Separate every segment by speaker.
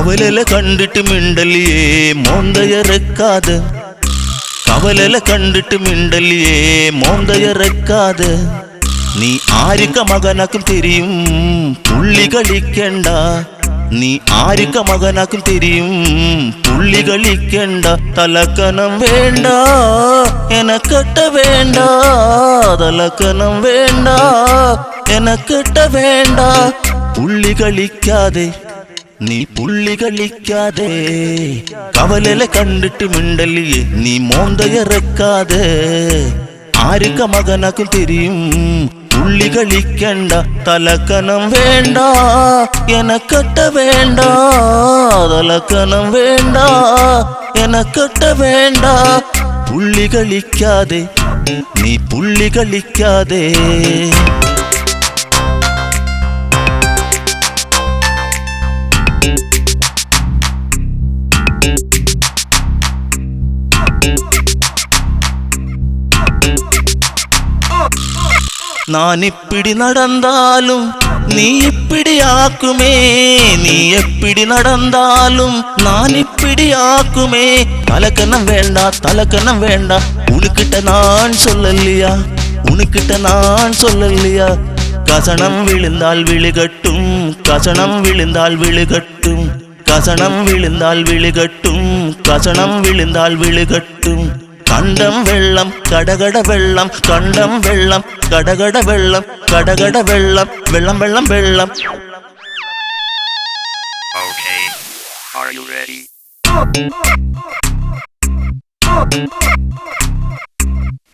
Speaker 1: കവലല കണ്ടിട്ട് മിണ്ടലിയേ മോന്തയറക്കാതെ കവലല കണ്ടിട്ട് മിണ്ടലിയേ മോന്തയറക്കാതെ നീ ആരിക്ക മകനാക്കും തെരിയും പുള്ളി കളിക്കണ്ട നീ ആരിക്ക മകനാക്കും തെരിയും പുള്ളി കളിക്കണ്ട തലക്കനം വേണ്ട എനക്കട്ട വേണ്ട തലക്കനം വേണ്ട എനക്കട്ട വേണ്ട പുള്ളി കളിക്കാതെ നീ പുള്ളി കളിക്കാതെ കവലല കണ്ടിട്ട് മിണ്ടലിയേ നീ മോന്തയറക്കാതെ ആരിക്ക മകനാക്കും തെരിയും പുള്ളി കളിക്കണ്ട തലക്കനം വേണ്ട എനക്കട്ട വേണ്ട തലക്കനം വേണ്ട എനക്കട്ട വേണ്ട പുള്ളി കളിക്കാതെ നീ പുള്ളി കളിക്കാതെ நானிப்பிடி நடந்தாலும் நீ இப்படி ஆக்குமே நீ எப்படி நடந்தாலும் நான் இப்படி ஆக்குமே தலக்கணம் வேண்டா தலக்கணம் வேண்டா உனக்கிட்ட நான் சொல்லலையா உனக்கிட்ட நான் சொல்லலையா கசனம் விழுந்தால் விழுகட்டும் கசனம் விழுந்தால் விழுகட்டும் கசனம் விழுந்தால் விழுகட்டும் கசனம் விழுந்தால் விழுகட்டும் கண்டம் வெள்ளம் கடகட வெள்ளம் கண்டம் வெள்ளம் கடகட வெள்ளம் கடகட வெள்ளம் வெள்ளம் வெள்ளம் வெள்ளம்.
Speaker 2: Okay, are you ready?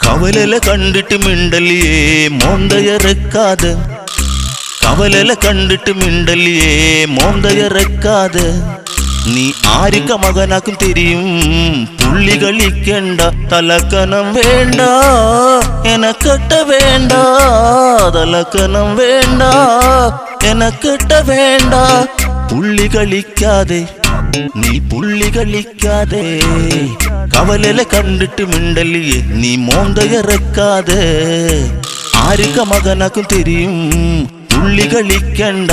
Speaker 1: கவலல கண்டிட்டு மிண்டலியே மோந்தயறக்காத கவலல கண்டிட்டு மிண்டலியே மோந்தயறக்காத நீ ஆரிக்க மகனாக்கும் தெரியும் புள்ளி களிக்கണ്ട தலக்கனம் வேண்டா எனக்கட்ட வேண்டா தலக்கனம் வேண்டா எனக்கட்ட வேண்டா புள்ளி களிக்காதே நீ புள்ளி களிக்காதே கவலல கண்டிட்டு மிண்டலியே நீ மோந்தயறக்காத ஆரிக்க மகனாக்கும் தெரியும் புள்ளி களிக்கണ്ട